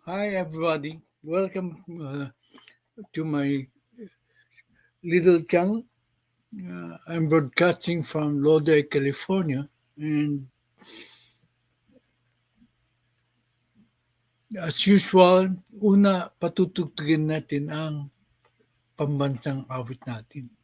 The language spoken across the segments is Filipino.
Hi, everybody. Welcome to my little channel. I'm broadcasting from Lodi, California. And as usual, una patutugtugin natin ang pambansang awit natin.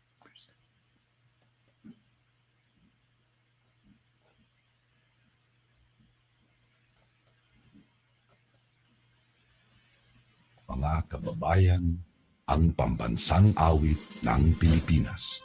Mga kababayan, ang pambansang awit ng Pilipinas.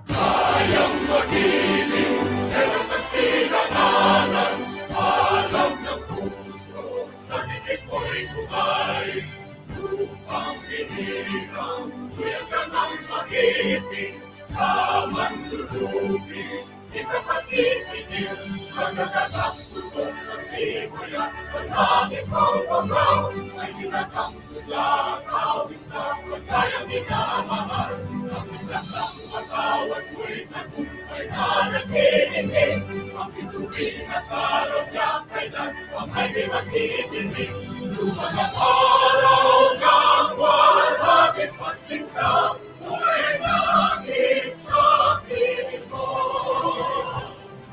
Kayang magiliw, telas ng sinakanan, alam ng puso, sa titik mo'y bugay. Lupang pinirang, tuyag ka ng magiting, sa manlulupin, di ka pasisikin, sa nagatak tutok sa simoy at sa langit ng pagaw, ay hinatang tula, kawit sa pagkayang minamahal, ang isang lang matawad mo'y tagumpay na naghihingi, ang pituloy na karapyan kailan pang ay di maghihingi, lumang ang araw ng warhagit pagsinta, buhay langit sa piling mo.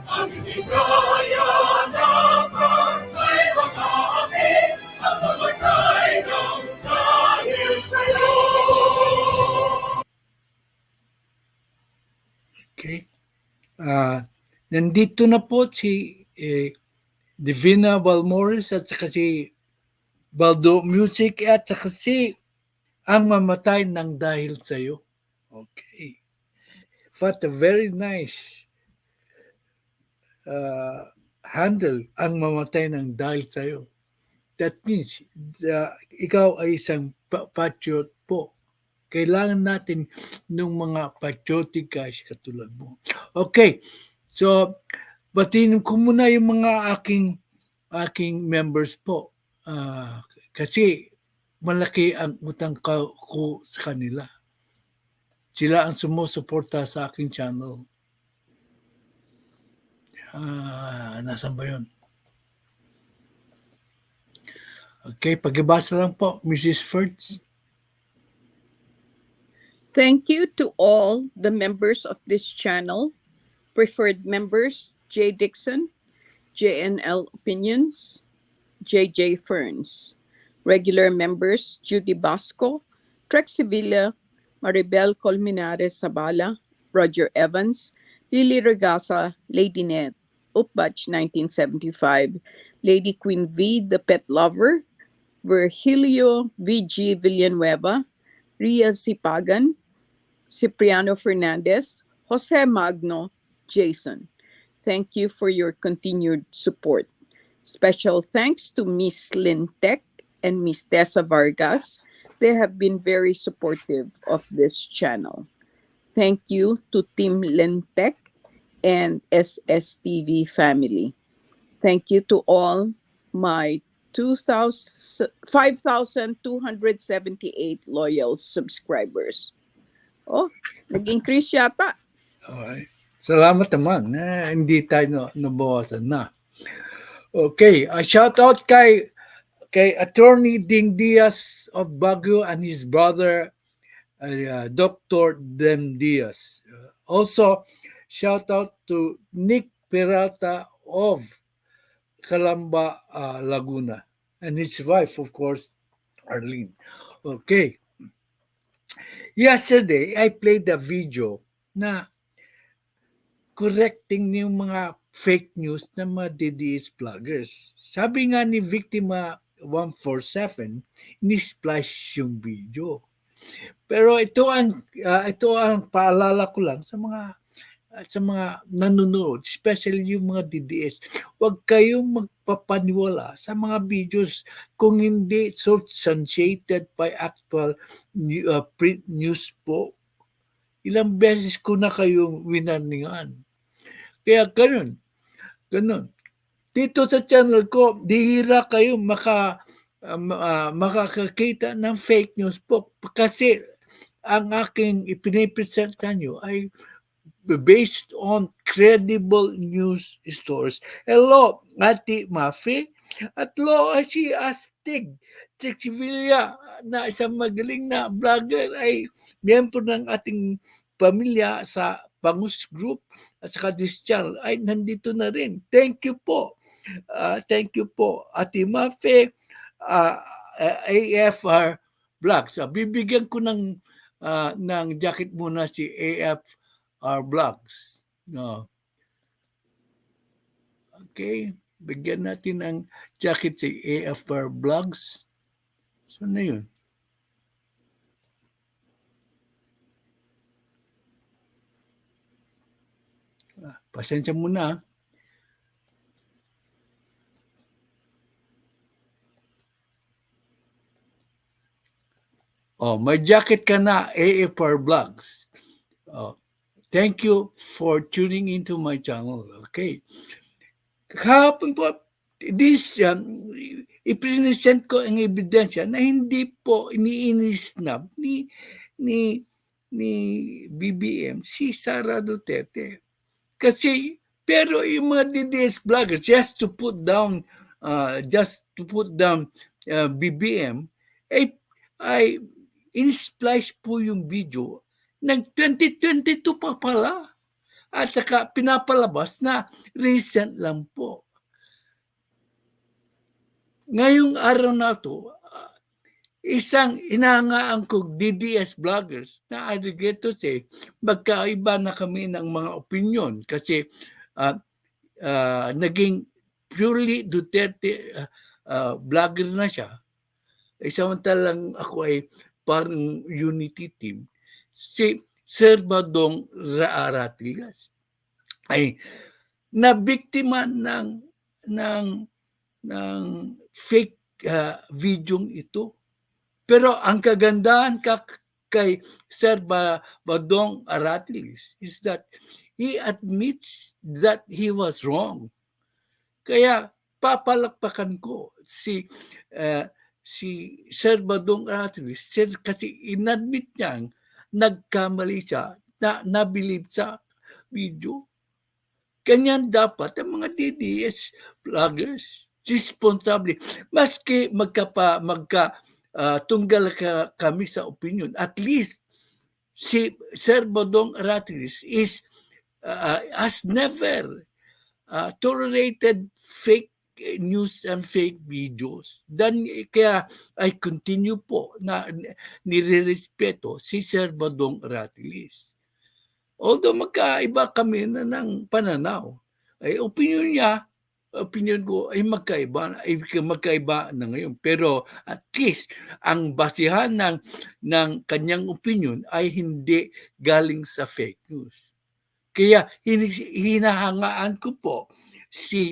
Ang hindi kaya naman ay mga api, ang mamatay ng dahil sa'yo. Okay? Nandito na po si Divina Balmores at saka si Baldo Music at saka si Ang Mamatay ng Dahil Sa'yo. Okay. What a very nice handle, Ang Mamatay ng Dahil Sa'yo. That means ikaw ay isang patriot po. Kailangan natin ng mga patriotic guys katulad mo. Okay. So, batiin ko muna yung mga aking members po. Kasi malaki ang utang ko sa kanila. Sila ang sumusuporta sa aking channel. Nasaan ba yun? Okay, pagibasa lang po, Mrs. Fertz. Thank you to all the members of this channel, preferred members J. Dixon, JNL Opinions, JJ Ferns, regular members Judy Basco, Trex Sevilla, Maribel Colmenares Zabala, Roger Evans, Lily Regasa, Lady Ned, Upbatch 1975, Lady Queen V, the Pet Lover, Virgilio VG Villanueva, Ria Zipagan, Cipriano Fernandez, Jose Magno, Jason. Thank you for your continued support. Special thanks to Miss Lynn Tech and Miss Tessa Vargas. They have been very supportive of this channel. Thank you to Team Lynn Tech and SSTV family. Thank you to all my 5,278 loyal subscribers. Oh, nag-increase yata. Alright. Salamat naman. Hindi tayo nabawasan na. Okay, a shout out kay Attorney Ding Diaz of Baguio and his brother Dr. Dem Diaz. Also, shout out to Nick Peralta of Calamba, Laguna, and his wife, of course, Arlene. Okay. Yesterday, I played a video na correcting yung mga fake news ng mga DDS vloggers. Sabi nga ni Victima 147, ni-splash yung video. Pero ito ang paalala ko lang sa mga nanonood, especially yung mga DDS. Huwag kayong magpapaniwala sa mga videos kung hindi substantiated by actual print news po. Ilang beses ko na kayong winarningan. Kaya ganun. Dito sa channel ko, dihira kayo makakakita ng fake news po. Kasi ang aking ipinipresent sa inyo ay based on credible news sources. Hello, Ate Mafe. At lo, si Astig Trixivilla na isang magaling na vlogger ay miyembro ng ating pamilya sa Pangus Group at saka this channel ay nandito na rin. Thank you po. Thank you po, Ate Mafe, AFR Vlogs. Bibigyan ko ng jacket muna si AFR Vlogs. No. Okay, bigyan natin ng jacket si AFR Vlogs. Saan na yun? Pasensya muna. Oh, may jacket ka na, AFR Vlogs. Oh, thank you for tuning into my channel. Okay. Kahapon po, i-present ko ang ebidensya na hindi po ini-snap ni BBM si Sara Duterte. Kasi, pero yung mga DDS vloggers, just to put down BBM, ay in-splice po yung video ng 2022 pa pala. At saka pinapalabas na recent lang po. Ngayong araw na ito, isang inahangaan ko DDS vloggers na I regret to say, magkaiba na kami ng mga opinion kasi naging purely Duterte vlogger na siya. Samantalang ako ay parang unity team. Si Sir Badong Raaratigas ay nabiktima ng fake video ito. Pero ang kagandahan kay Sir Badong Aratilis is that he admits that he was wrong. Kaya papalakpakan ko si Sir Badong Aratilis kasi inadmit niyang nagkamali siya na nabilib sa video. Ganyan dapat ang mga DDS vloggers responsable. Maski tunggal kami sa opinion, at least si Sir Badong Aratilis has never tolerated fake news and fake videos. Kaya I continue po na nirerespeto si Sir Badong Aratilis. Although magkaiba kami na ng pananaw, ay opinion ko ay magkaiba na ngayon. Pero at least ang basihan ng kanyang opinion ay hindi galing sa fake news. Kaya hinahangaan ko po si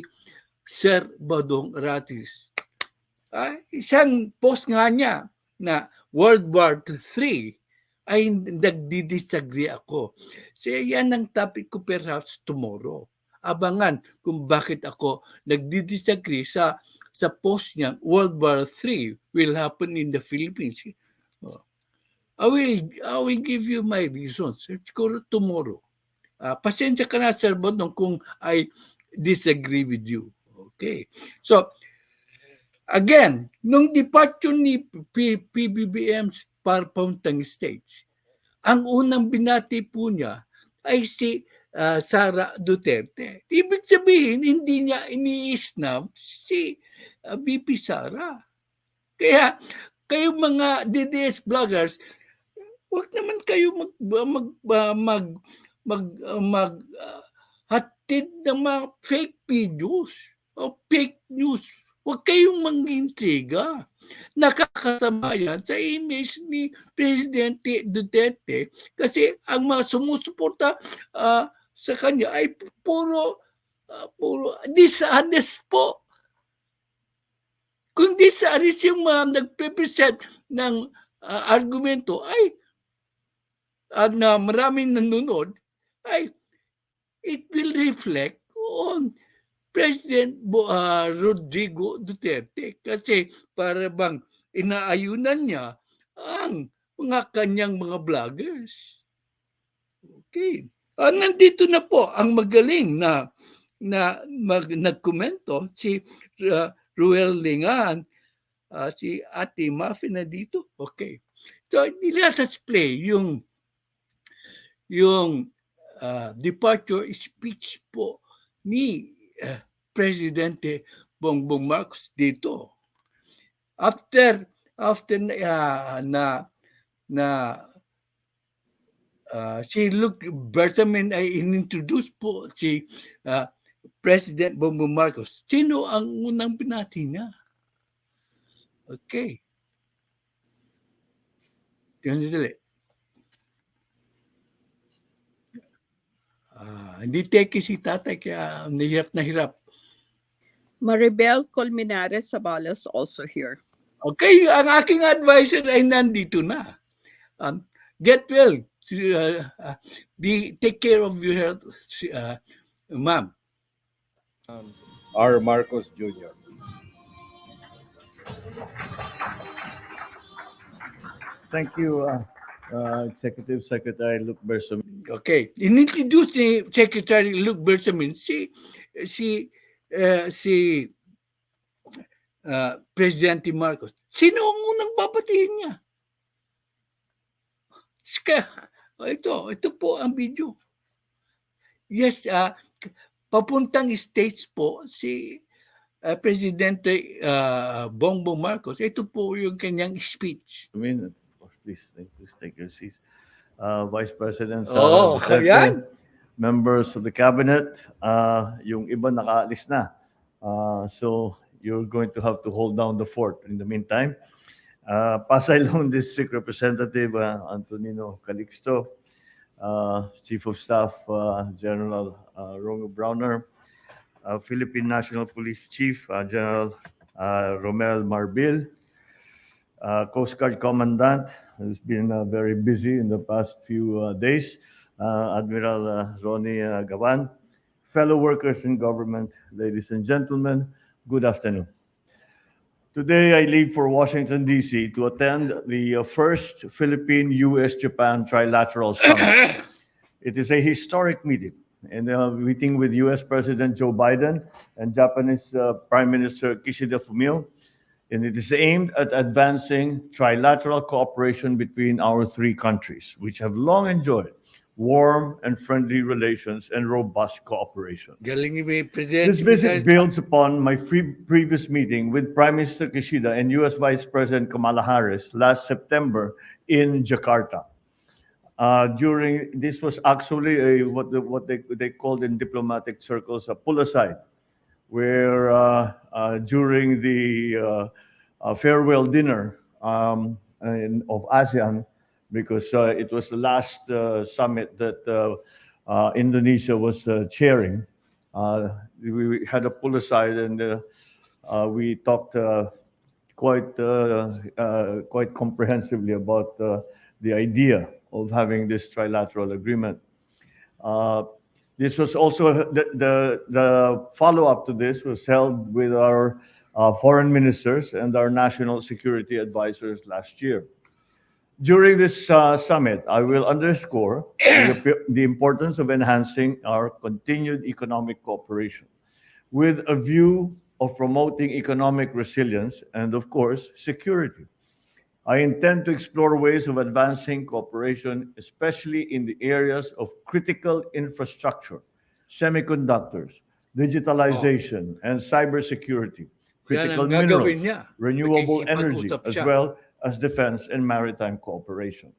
Sir Badong Aratilis. Isang post nga niya na World War III ay nagdi-disagree ako. So yan ang topic ko perhaps tomorrow. Abangan kung bakit ako nagdi-disagree sa post niya, World War III will happen in the Philippines. I will give you my reasons. Siguro tomorrow. Pasensya ka na, Sir Badong, kung I disagree with you. Okay. So, again, nung departure ni PBBM papuntang stage, ang unang binati po niya ay si Sara Duterte. Ibig sabihin, hindi niya ini-snap si VP Sara. Kaya, kayo mga DDS vloggers, huwag naman kayo hatid ng mga fake videos o fake news. Huwag kayong mangintriga. Nakakasama yan sa image ni Presidente Duterte kasi ang mga sumusuporta sa kanya ay puro dishonest po. Kung dishonest yung mga nagpe-present ng argumento ay na maraming nanonood, ay it will reflect on President Rodrigo Duterte kasi para bang inaayunan niya ang mga kanyang mga vloggers. Okay. Nandito na po ang magaling nagkomento, si Ruel Lingan, si Ate Mafi na dito. Okay. So, let us play yung departure speech po ni Presidente Bongbong Marcos dito. After si Luke Bertamin ay inintroduce po si President Bongbong Marcos. Sino ang unang binati niya? Okay. Ganun dali. Hindi teki si tatay kaya nahirap na hirap. Maribel Colmenares Sabalas also here. Okay, ang aking advisor ay nandito na. Get well. Take care of your health, ma'am. R. Marcos Jr. Thank you, Executive Secretary Luke Bersamin. Okay. Inintroduce ni Secretary Luke Bersamin si Presidente Marcos. Sino ang unang babatiin niya? Ito po ang video. Yes, papuntang States po si Presidente Bongbong Marcos. Ito po yung kanyang speech. Please take your seats. Vice President Sara Duterte, yan. members of the cabinet, yung iba nakaalis na. So you're going to have to hold down the fort in the meantime. Pasay Lone District Representative Antonino Calixto, Chief of Staff General Rongo Browner, Philippine National Police Chief General Romel Marbil, Coast Guard Commandant, who's been very busy in the past few days, Admiral Ronnie Gavan, fellow workers in government, ladies and gentlemen, good afternoon. Today, I leave for Washington, D.C. to attend the first Philippine-U.S.-Japan Trilateral Summit. It is a historic meeting, and meeting with U.S. President Joe Biden and Japanese Prime Minister Kishida Fumio, and it is aimed at advancing trilateral cooperation between our three countries, which have long enjoyed warm and friendly relations and robust cooperation. This visit builds upon my previous meeting with Prime Minister Kishida and U.S. Vice President Kamala Harris last September in Jakarta. This was actually what they called in diplomatic circles a pull aside, where during the farewell dinner of ASEAN, because it was the last summit that Indonesia was chairing, we had a pull aside and we talked quite comprehensively about the idea of having this trilateral agreement. This was also the follow-up to this was held with our foreign ministers and our national security advisors last year. During this summit, I will underscore the importance of enhancing our continued economic cooperation with a view of promoting economic resilience and, of course, security. I intend to explore ways of advancing cooperation, especially in the areas of critical infrastructure, semiconductors, digitalization, and cybersecurity, critical minerals, renewable energy, as well as defense and maritime cooperation.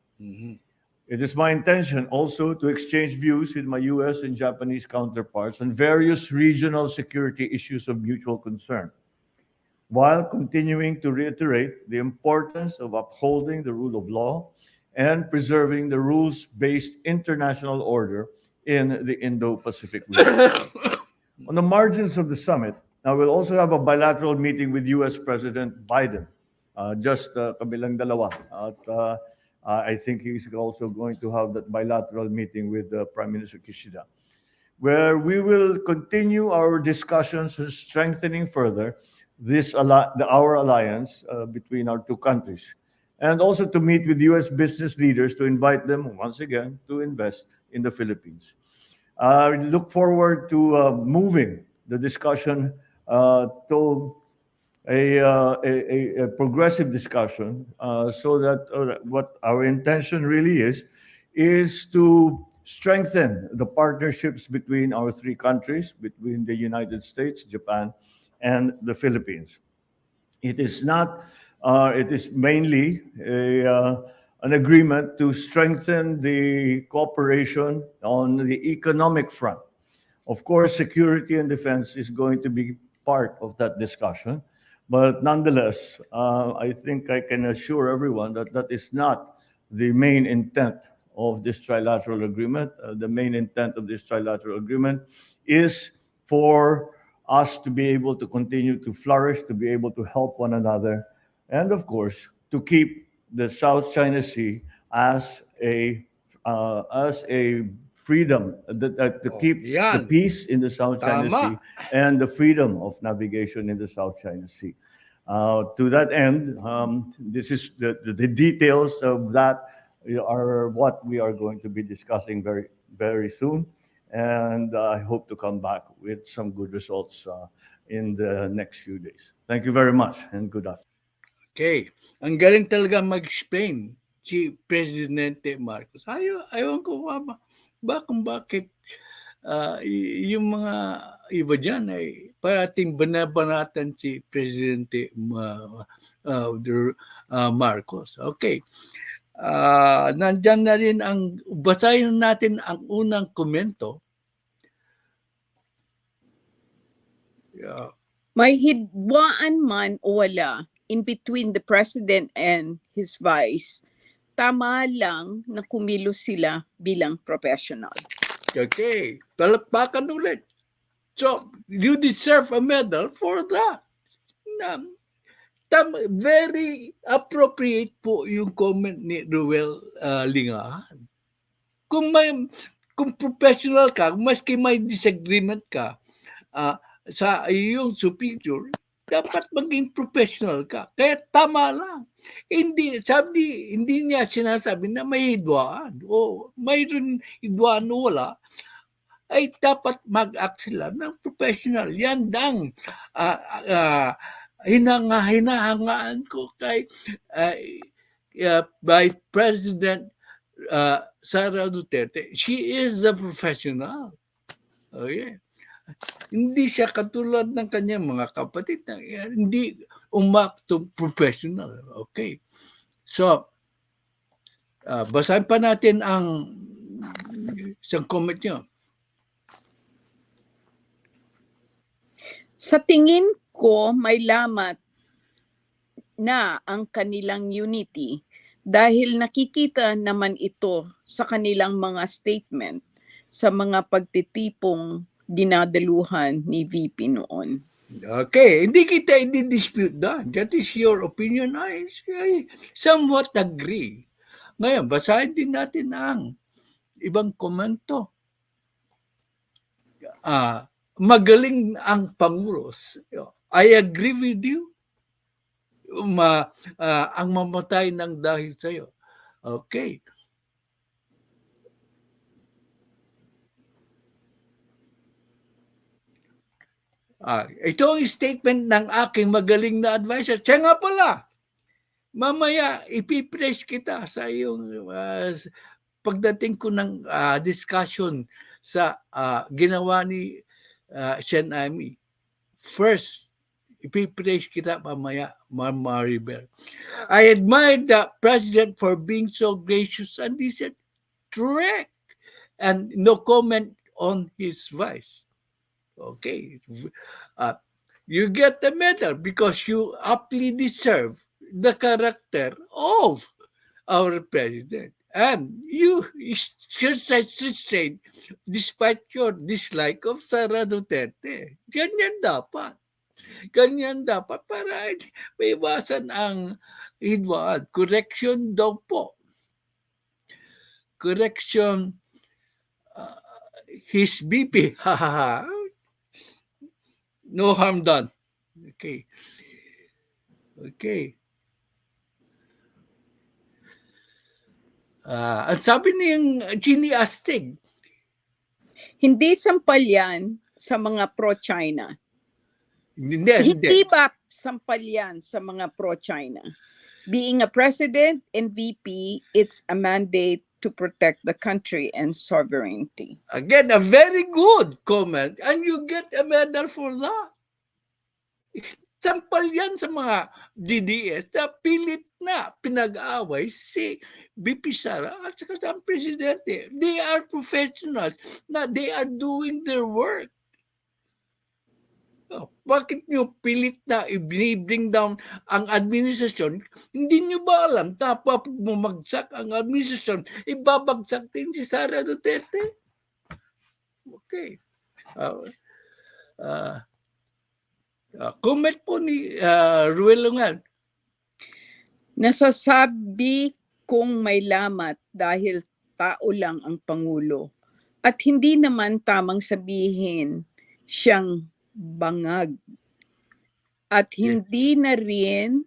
It is my intention also to exchange views with my U.S. and Japanese counterparts on various regional security issues of mutual concern, while continuing to reiterate the importance of upholding the rule of law and preserving the rules-based international order in the Indo-Pacific region. On the margins of the summit, I will also have a bilateral meeting with U.S. President Biden, just kabilang dalawa. At I think he's also going to have that bilateral meeting with Prime Minister Kishida, where we will continue our discussions on strengthening further our alliance between our two countries, and also to meet with U.S. business leaders to invite them once again to invest in the Philippines. look forward to moving the discussion to a progressive discussion so that what our intention really is to strengthen the partnerships between our three countries, between the United States, Japan, and the Philippines. It is not, it is mainly an agreement to strengthen the cooperation on the economic front. Of course, security and defense is going to be part of that discussion. But nonetheless, I think I can assure everyone that that is not the main intent of this trilateral agreement. The main intent of this trilateral agreement is for us to be able to continue to flourish, to be able to help one another, and of course, to keep the South China Sea as a freedom, to keep the Yan. peace in the South China Tama. Sea and the freedom of navigation in the South China Sea. To that end, this is the details of that are what we are going to be discussing very, very soon. And I hope to come back with some good results in the next few days. Thank you very much and good afternoon. Okay. Ang galing talaga mag-explain si Presidente Marcos. Ayaw ko kung bakit yung mga iba dyan ay parating banabanatan si Presidente Marcos. Okay. Nandyan na rin basahin natin ang unang komento. May hidwaan man o wala in between the president and his vice, tama lang na kumilos sila bilang professional. Okay. Palakpakan ulit. So, you deserve a medal for that. Very appropriate po yung comment ni Ruel Lingahan. Kung professional ka, maski may disagreement ka sa iyong superior, dapat maging professional ka. Kaya tama lang. Hindi niya sinasabi na may hidwaan o mayroon hidwaan o wala, ay dapat mag-act sila ng professional. Yan ang hinahangaan ko kay by President Sara Duterte. She is a professional. Okay. Hindi siya katulad ng kanyang mga kapatid na hindi umakto professional. Okay. So, basahin pa natin ang isang comment niyo. Sa tingin ko, may lamat na ang kanilang unity dahil nakikita naman ito sa kanilang mga statement sa mga pagtitipong dinadaluhan ni VP noon. Okay, hindi kita i-dispute that. That is your opinion. I somewhat agree. Ngayon, basahin din natin ang ibang komento. Magaling ang Pangulos. I agree with you. Ang mamatay ng dahil sa'yo. Okay. Ito ang statement ng aking magaling na advisor. Siya nga pala, mamaya ipipress kita sa iyong pagdating ko ng discussion sa ginawa ni SEN IMEE. First, ipipraise kita mamaya, Mama River. I admire the president for being so gracious and decent, correct, and no comment on his vice. Okay. You get the medal because you aptly deserve the character of our president. And you exercise restraint despite your dislike of Sara Duterte. Ganyan dapat. Ganyan dapat para maiwasan ang hidwaan. Correction daw po. Correction his BP. No harm done. Okay. Okay. At sabi niyang Ginny Astig, Hindi sampal yan sa mga pro-China. Hindi. Hindi ba sampal yan sa mga pro-China? Being a president and VP, it's a mandate to protect the country and sovereignty. Again, a very good comment, and you get a medal for that. Sampal yan sa mga DDS na pilit na pinag-aaway si BP Sara at saka sa presidente. They are professionals na they are doing their work. Bakit nyo pilit na i-bring down ang administrasyon? Hindi nyo ba alam na pag bumagsak ang administrasyon, ibabagsak din si Sara Duterte? Okay. Comment po ni Ruel Lungan. Nasasabi kong may lamat dahil tao lang ang Pangulo at hindi naman tamang sabihin siyang bangag. At hindi na rin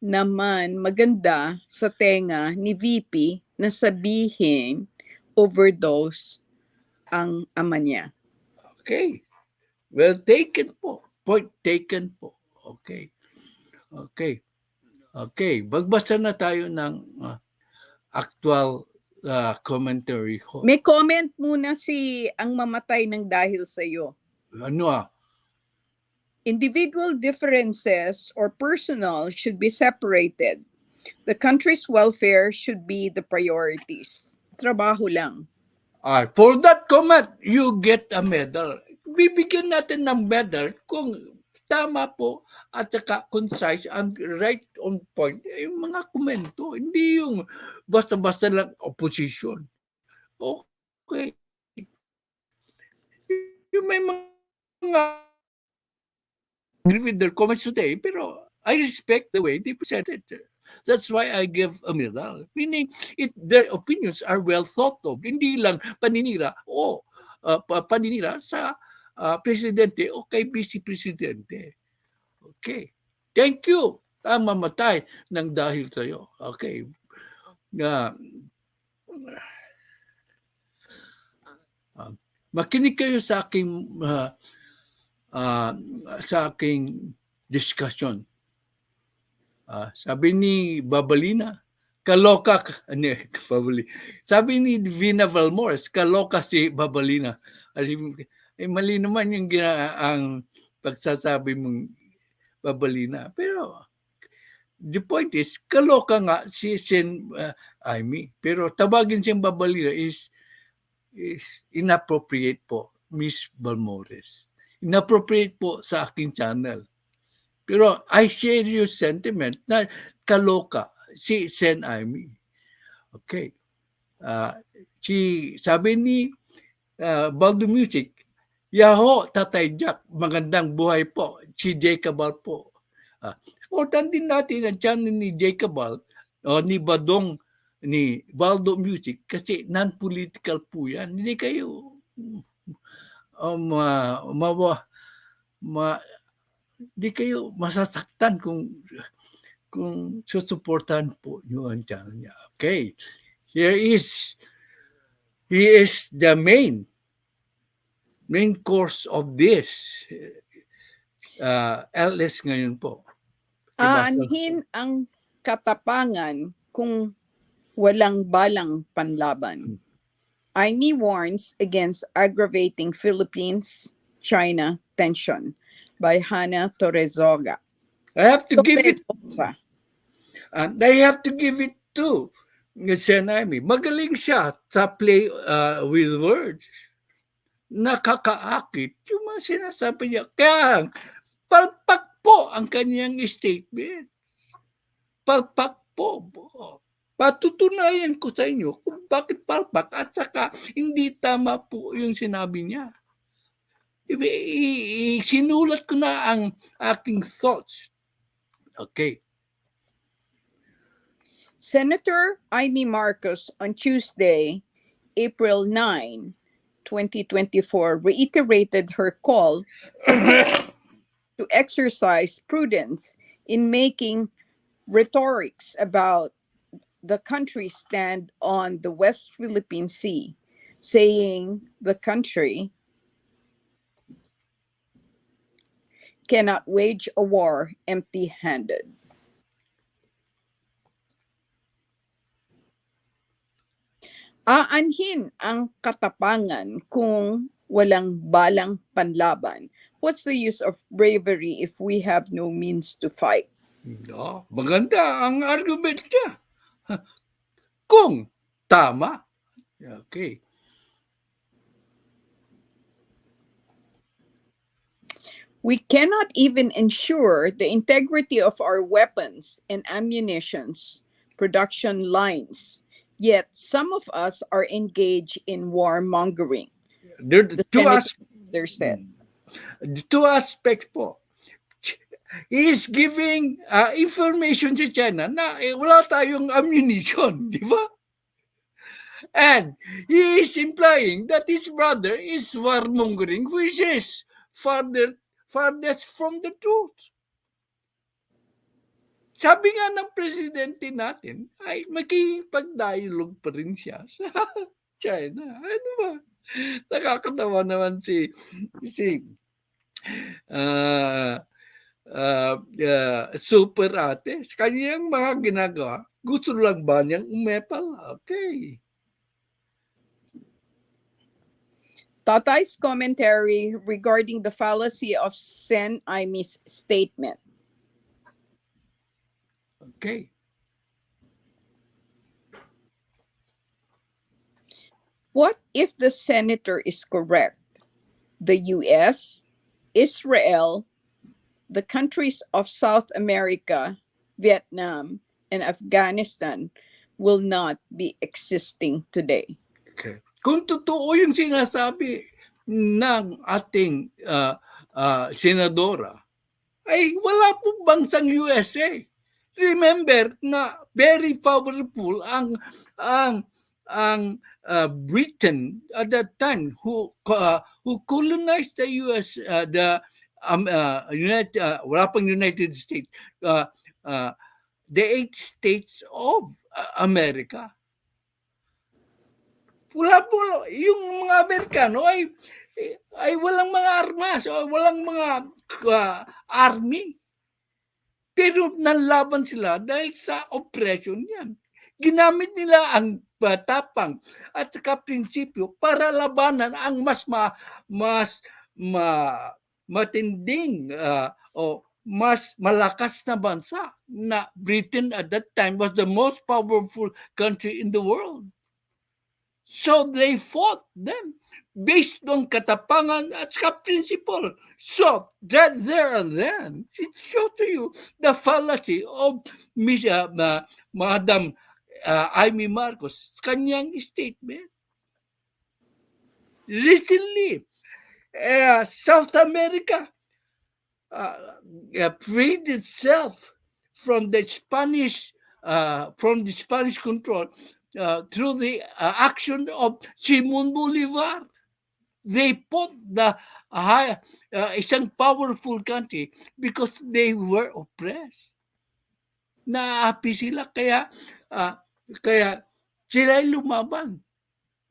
naman maganda sa tenga ni VP na sabihin overdose ang ama niya. Okay. Well taken po. Point taken po. Okay. Okay. Okay. Magbasa na tayo ng actual commentary ko. May comment muna si ang mamatay ng dahil sa iyo. Ano Individual differences or personal should be separated. The country's welfare should be the priorities. Trabaho lang. For that comment, you get a medal. Bibigyan natin ng medal kung tama po at saka concise and right on point yung mga komento. Hindi yung basta-basta lang opposition. Okay. Yung may mga agree with their comments today, pero I respect the way they presented. That's why I give a medal. Meaning, their opinions are well thought of. Hindi lang paninira paninira sa presidente o kay vice presidente. Okay. Thank you. Mamatay ng dahil sa'yo. Okay. Makinig kayo sa aking discussion. Sabi ni Babalina, kaloka sabi ni Vina Valmores, kaloka si Babalina. Mali naman yung ang pagsasabi mong Babalina. Pero the point is, kaloka nga si SEN IMEE. Pero tawagin siyang Babalina is inappropriate po, Miss Valmores. Inappropriate po sa aking channel. Pero I share your sentiment na kaloka si SEN IMEE. Okay. Sabi ni Baldo Music, Yaho, Tatay Jack, magandang buhay po. Si Jacobal po. Important din natin ang channel ni Jacobal o ni Badong ni Baldo Music kasi non-political po yan. Hindi kayo di kayo masasaktan kung susuportahan po nyo ang channel niya. Okay. He is the main course of this LS ngayon po. Aanhin ang katapangan kung walang balang panlaban. IMEE warns against aggravating Philippines-China tension by Hannah Torrezoga. I have to give it to SEN IMEE. Magaling siya sa play with words. Nakakaakit yung mga sinasabi niya. Kaya palpak po ang kanyang statement. Palpak po. Patutunayan ko sa inyo kung bakit palpak at saka hindi tama po yung sinabi niya. Sinulat ko na ang aking thoughts. Okay. Senator IMEE Marcos on Tuesday, April 9, 2024, reiterated her call to exercise prudence in making rhetorics about the country's stand on the West Philippine Sea. saying the country cannot wage a war empty-handed. Aanhin ang katapangan kung walang balang panlaban. What's the use of bravery if we have no means to fight? No, maganda ang argument niya. Kung tama. Okay. We cannot even ensure the integrity of our weapons and ammunitions production lines, yet some of us are engaged in warmongering. There are The senator said. two aspects po. He is giving information sa China na wala tayong ammunition, di ba? And he is implying that his brother is warmongering, which is farthest from the truth. Sabi nga ng presidente natin, ay makipag-dialogue pa rin siya sa China. Ano ba? Nakakatawa naman si super ate. Sa kanyang mga ginagawa, gusto lang ba niyang umepal? Okay. Tatay's commentary regarding the fallacy of SEN IMEE's statement. Okay. What if the senator is correct? The US, Israel, the countries of South America, Vietnam, and Afghanistan will not be existing today. Okay. Kung totoo yung sinasabi ng ating senadora, ay wala po bansang USA. Remember na very powerful ang Britain at that time who colonized the US, wala pang United States, the 8 states of America. Wala po, yung mga Amerikano ay walang mga armas o walang mga army. Pero nanlaban sila dahil sa oppression yan. Ginamit nila ang tapang at saka prinsipyo para labanan ang mas matinding o mas malakas na bansa na Britain at that time was the most powerful country in the world. So they fought them based on katapangan at saka principle. So that there and then, it shows to you the fallacy of Madam IMEE Marcos, kanyang statement. Recently, South America freed itself from the Spanish control through the action of Simon Bolivar. They fought the isang powerful country because they were oppressed. Naapi sila kaya sila lumaban.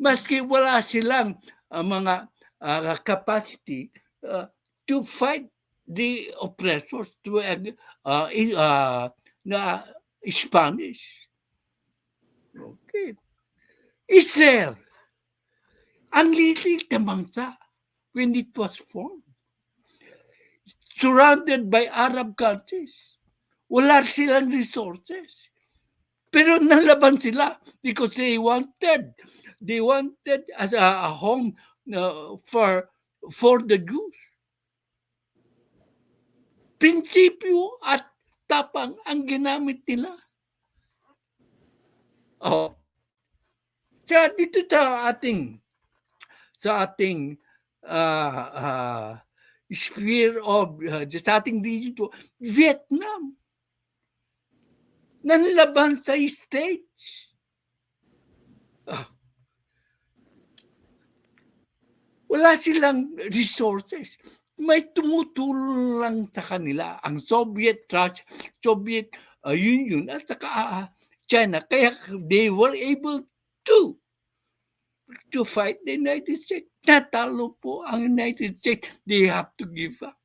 Maski wala silang mga capacity to fight the oppressors to Spanish. Okay. Israel, ang lilit na bansa when it was formed. Surrounded by Arab countries. Wala silang resources. Pero nalaban sila because they wanted as a home for the Jews. Prinsipyo at tapang ang ginamit nila. Dito sa ating sphere of sa ating region, Vietnam, nanlaban sa states. Wala silang resources. May tumutulong lang sa kanila ang Soviet Union at saka China. Kaya they were able to to fight the United States. Natalo po ang United States. They have to give up.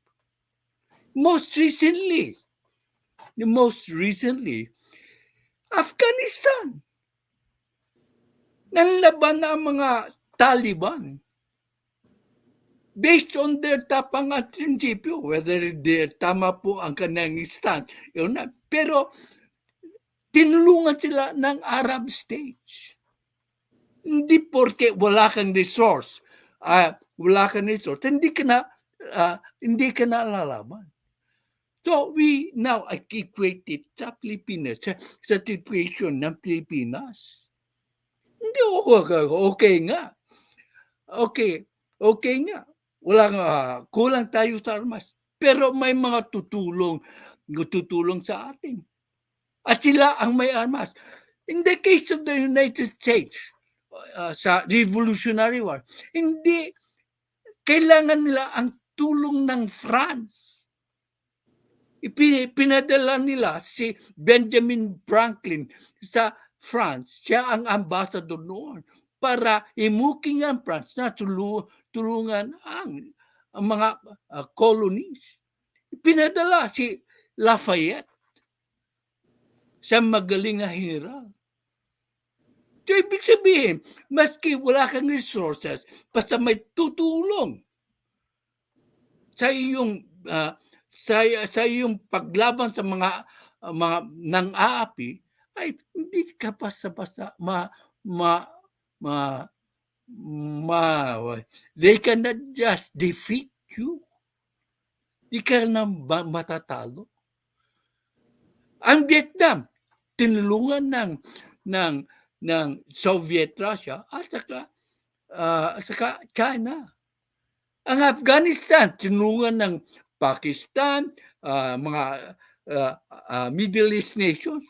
Most recently, Afghanistan. Nanlaban na ang mga Taliban based on their tapangan prinsipyo, whether tama po ang kanyang stand, yun na. Pero tinulungan sila ng Arab states. Hindi porke wala kang resource, hindi ka na lalaban. So we now equate it sa Pilipinas, sa situation ng Pilipinas. Hindi okay nga. Okay nga. Kulang tayo sa armas. Pero may mga tutulong sa atin. At sila ang may armas. In the case of the United States, sa Revolutionary War, hindi kailangan nila ang tulong ng France. Pinadala nila si Benjamin Franklin sa France. Siya ang ambassador noon para imuking ang France na tulungan ang mga colonies. Pinadala si Lafayette. Siya magaling na general. So, ibig sabihin, maski wala kang resources, basta may tutulong sa iyong paglaban sa mga nang-aapi, ay hindi ka basta-basta they cannot just defeat you. Di ka na matatalo. Ang Vietnam, tinulungan ng Soviet Russia at saka China. Ang Afghanistan, tinulungan ng Pakistan, mga Middle East nations.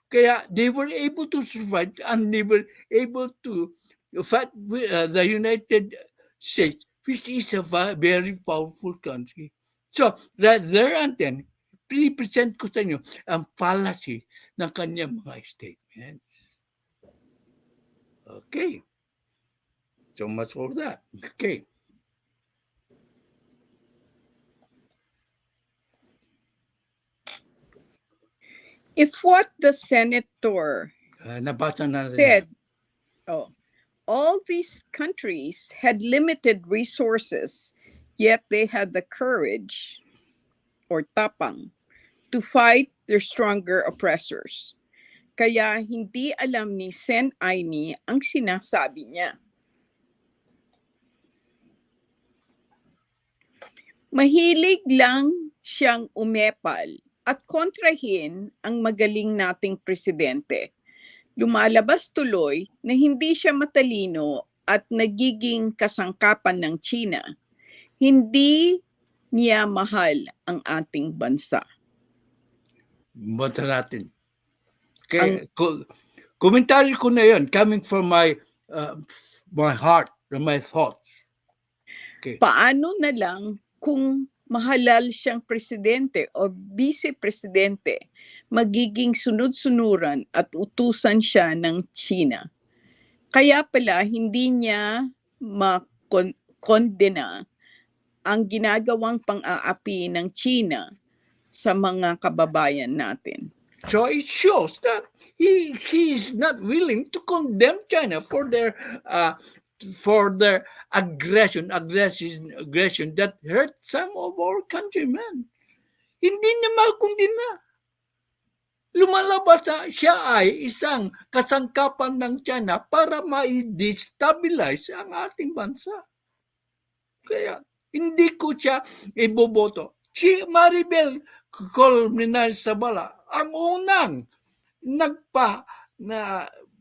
Kaya they were able to survive and they were able to fight with the United States, which is a very powerful country. So, right there and then, pinipresent ko sa inyo ang fallacy ng kanyang mga statements. Okay. So much for that. Okay. If what the senator Nabasa na said, all these countries had limited resources, yet they had the courage or tapang to fight their stronger oppressors. Kaya hindi alam ni Sen IMEE ang sinasabi niya. Mahilig lang siyang umepal at kontrahin ang magaling nating presidente. Lumalabas tuloy na hindi siya matalino at nagiging kasangkapan ng China. Hindi niya mahal ang ating bansa. Bata natin. Okay. Komentaryo ko na yun, coming from my heart, my thoughts. Okay. Paano na lang kung mahalal siyang presidente o vice-presidente, magiging sunod-sunuran at utusan siya ng China. Kaya pala hindi niya makondena ang ginagawang pang-aapi ng China sa mga kababayan natin. So it shows that he is not willing to condemn China for their aggression that hurt some of our countrymen. Hindi niya makondena. Lumalabas siya ay isang kasangkapan ng China para ma-destabilize ang ating bansa. Kaya hindi ko siya iboboto. Si Maribel Colmenares-Sabala ang unang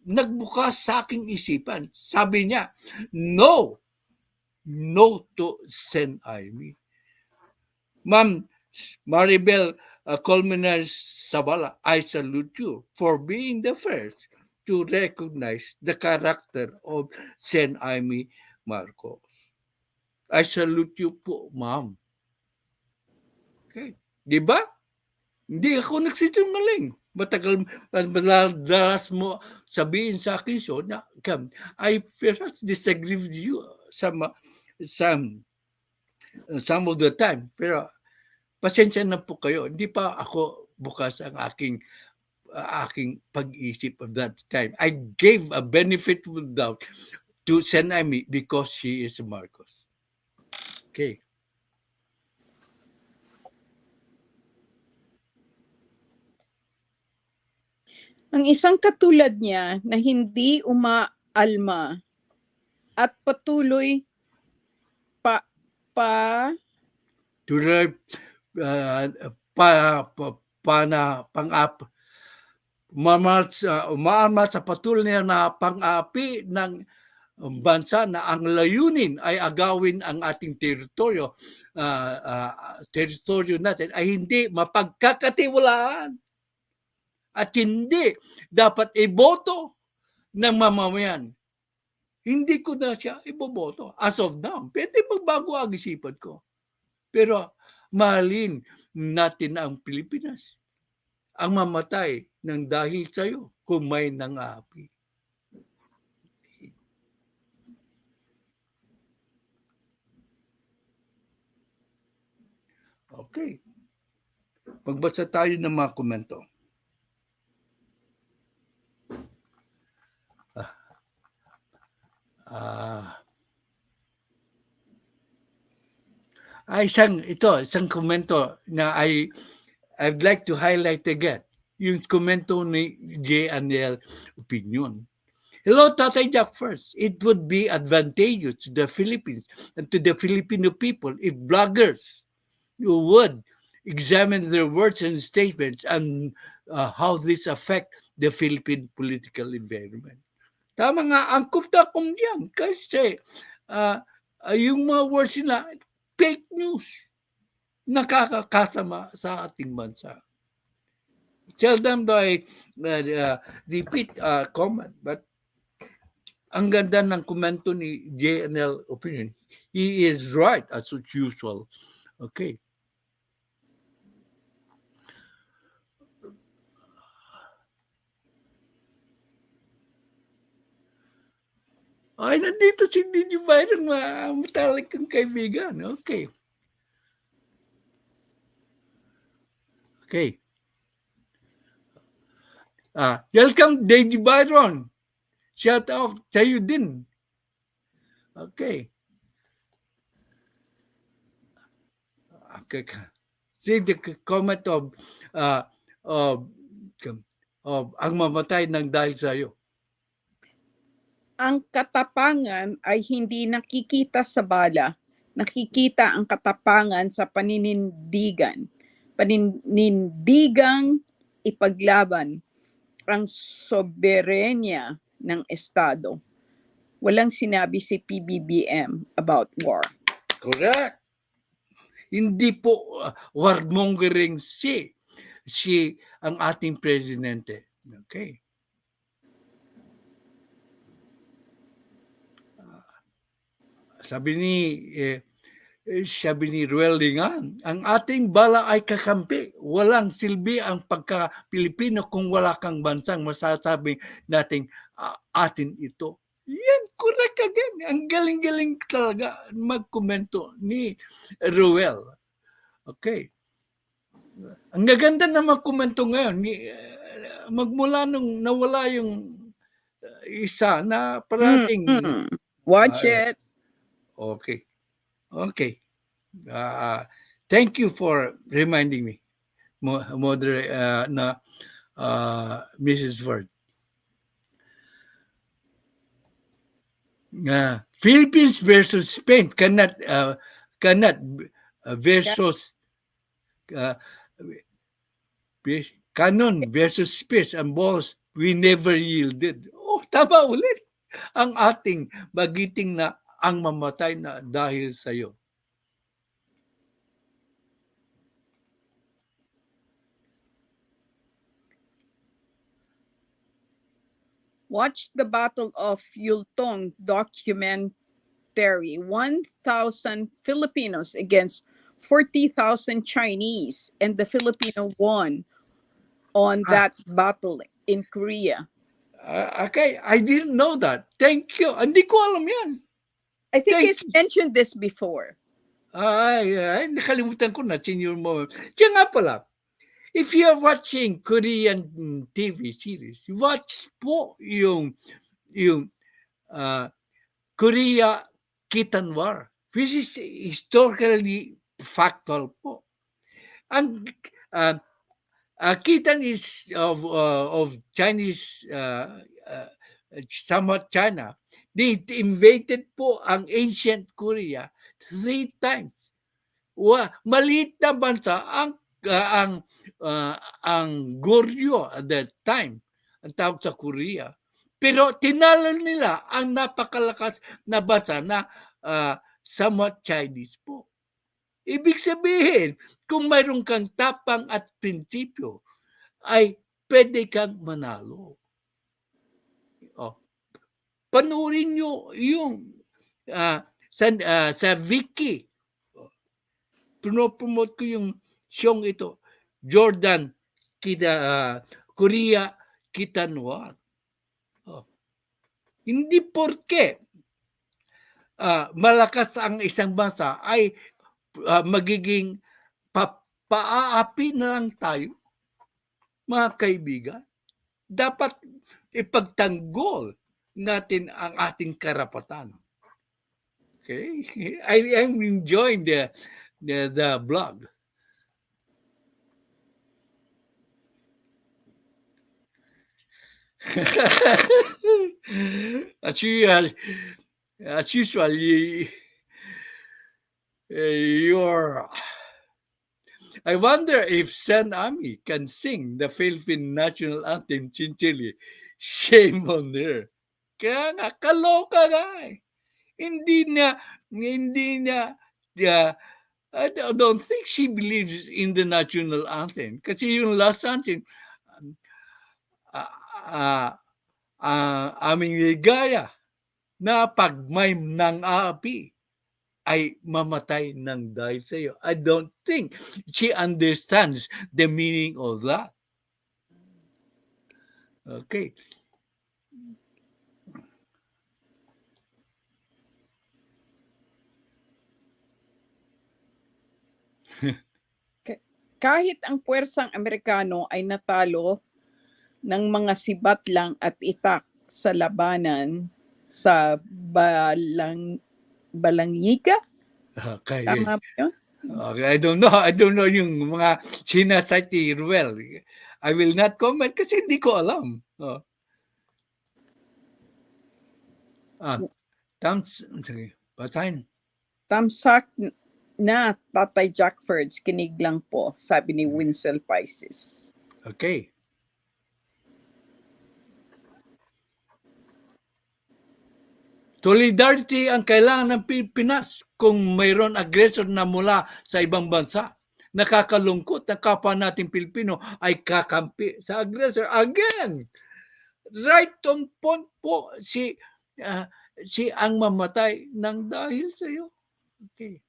nagbukas sa aking isipan. Sabi niya, no to SEN IMEE. Ma'am Maribel Colmenares-Sabala, I salute you for being the first to recognize the character of SEN IMEE Marcos. I salute you po, ma'am. Okay. Di ba? Hindi ako nagsisinungaling. madalas mo sabihin sa akin so na I perhaps disagree with you some of the time, pero pasensya na po kayo, hindi pa ako bukas ang aking pag-isip of that time. I gave a benefit of the doubt to SEN IMEE because she is Marcos. Okay. Ang isang katulad niya na hindi umaalma at patuloy Tuloy umaamat sa patuloy na pang-api ng bansa na ang layunin ay agawin ang ating teritoryo natin ay hindi mapagkakatiwalaan at hindi dapat iboto ng mamamayan. Hindi ko na siya iboboto. As of now, pwede magbago ang isipan ko. Pero mahalin natin ang Pilipinas. Ang mamatay ng dahil sa'yo kung may nangapi. Okay. Magbasa tayo ng mga komento. Isang komento na I'd like to highlight again. Yung komento ni J&L Opinion. Hello, Tatay Jack first. It would be advantageous to the Philippines and to the Filipino people if bloggers would examine their words and statements and how this affect the Philippine political environment. Tama nga, angkop na kung yan. Kasi yung mga words nila, fake news, nakakasama sa ating bansa. Seldom do I repeat comment, but ang ganda ng komento ni J&L Opinion. He is right as usual. Okay. Ay, nandito si Didi Byron, matalik kong kaibigan. Okay. Okay. Welcome, Didi Byron. Shout out sa'yo din. Okay. Okay. See the comment of ang mamatay ng dahil sa'yo. ang katapangan ay hindi nakikita sa bala. Nakikita ang katapangan sa paninindigang ipaglaban ang soberenya ng Estado. Walang sinabi si PBBM about war. Correct. Hindi po warmongering si ang ating presidente. Okay. Sabi ni Ruel Lingan, ang ating bala ay kakampi. Walang silbi ang pagka-Pilipino kung wala kang bansang masasabi nating atin ito. Yan, correct again. Ang galing-galing talaga magkomento ni Ruel. Okay. Ang gaganda na magkomento ngayon. Magmula nung nawala yung isa na parating. Watch it. Okay. Okay. Thank you for reminding me, Mrs. Ford. Philippines versus Spain cannot versus Canon versus Space and balls we never yielded. Oh, tama ulit. Ang ating magiting na ang mamatay na dahil sa'yo. Watch the Battle of Yultong documentary. 1,000 Filipinos against 40,000 Chinese, and the Filipino won on that battle in Korea. Okay, I didn't know that. Thank you. Hindi ko alam yan. I think Thank he's mentioned this before. Ay, nakalimutan ko na, senior mo. Diyan nga pala, if you're watching Korean TV series, watch po yung Korea Kitan War, which is historically factual po. Ang Kitan is of Chinese, somewhat China. They invaded po ang ancient Korea 3 times. Maliit na bansa ang Goryeo at that time, ang tawag sa Korea. Pero tinalo nila ang napakalakas na bansa na somewhat Chinese po. Ibig sabihin, kung mayroon kang tapang at prinsipyo, ay pwede kang manalo. Panoorin nyo yung sa Wiki. Pinopromote ko yung siyong ito. Jordan, Korea, Kitanwar. Hindi porke malakas ang isang bansa ay magiging paaapi na lang tayo, mga kaibigan. Dapat ipagtanggol natin ang ating karapatan. Okay? I am enjoying the blog. As usual, I wonder if SEN Army can sing the Philippine national anthem Chinchili. Shame on her. Kaya nga, kaloka nga eh. Hindi niya, I don't think she believes in the national anthem. Kasi yung last anthem, aming ligaya na pag may nang aapi ay mamatay ng dahil sa iyo. I don't think she understands the meaning of that. Okay. Kahit ang puwersang Amerikano ay natalo ng mga sibat lang at itak sa labanan sa Balangiga? Okay. Tama ba yun? Okay, I don't know yung mga sinasati Ruel. I will not comment kasi hindi ko alam. Sige, basahin. Tamsak na Tatay Jackfords, kinig lang po, sabi ni Winsel Pisces. Okay. Solidarity ang kailangan ng Pilipinas kung mayroon aggressor na mula sa ibang bansa. Nakakalungkot na kapwa nating Pilipino ay kakampi sa aggressor. Again, right on point po si ang mamatay ng dahil sa iyo. Okay.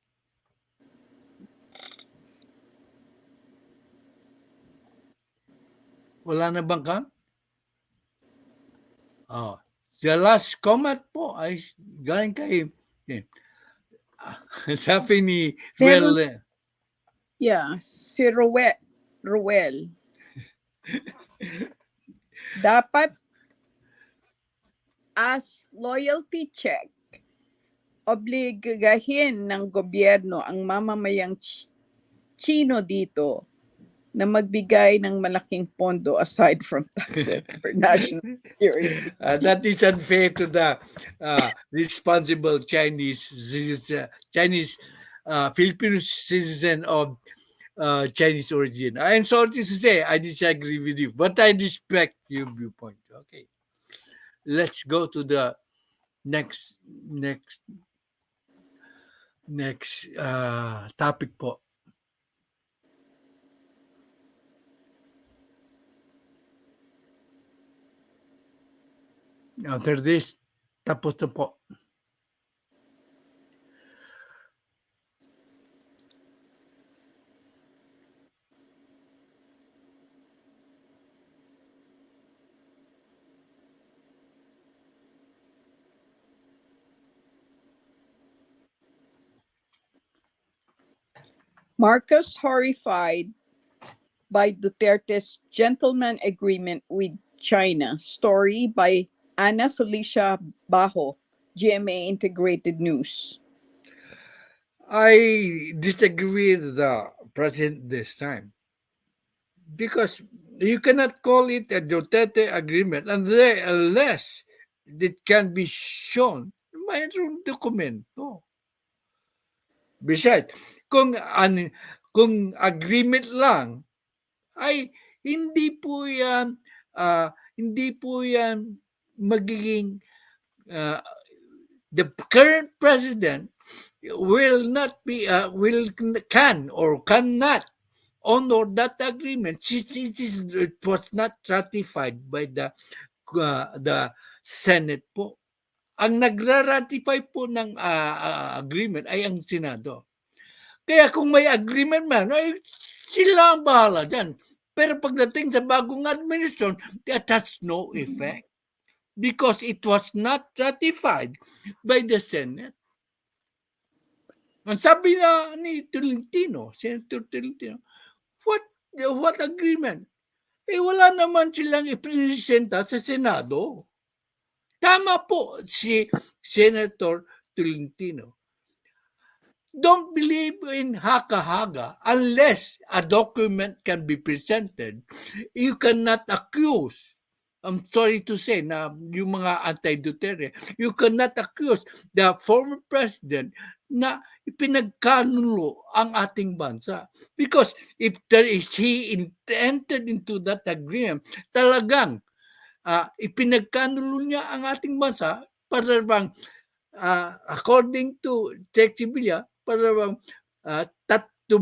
Wala na bang ka? The last comment po ay galing kay sabi ni Ruel. Yeah, si Ruel. Dapat as loyalty check, obligahin ng gobyerno ang mamamayang Chino dito na magbigay ng malaking pondo aside from taxes for national security. That is unfair to the responsible Chinese Filipino citizen of Chinese origin. I am sorry to say I disagree with you, but I respect your viewpoint. Okay, let's go to the next topic po. After this, tapos na po. Marcos horrified by Duterte's gentleman agreement with China. Story by Ana Felicia Bajo, GMA Integrated News. I disagree with the president this time because you cannot call it a Duterte agreement unless it can be shown mayroong dokumento. Besides, kung agreement lang ay hindi po yan magiging uh, the current president will not be can or cannot honor that agreement since it was not ratified by the Senate po. Ang nagra-ratify po ng agreement ay ang Senado. Kaya kung may agreement man, ay sila ang bahala dyan. Pero pagdating sa bagong administration, that has no effect because it was not ratified by the Senate. Ang sabi na ni Tolentino, Senator Tolentino, what agreement? Wala naman silang ipresenta sa Senado. Tama po si Senator Tolentino. Don't believe in haka-haga unless a document can be presented. You cannot accuse, I'm sorry to say, na yung mga anti-Duterte, you cannot accuse the former president na ipinagkanulo ang ating bansa. Because if he entered into that agreement, talagang ipinagkanulo niya ang ating bansa para bang according to Check Sibilia, para bang 30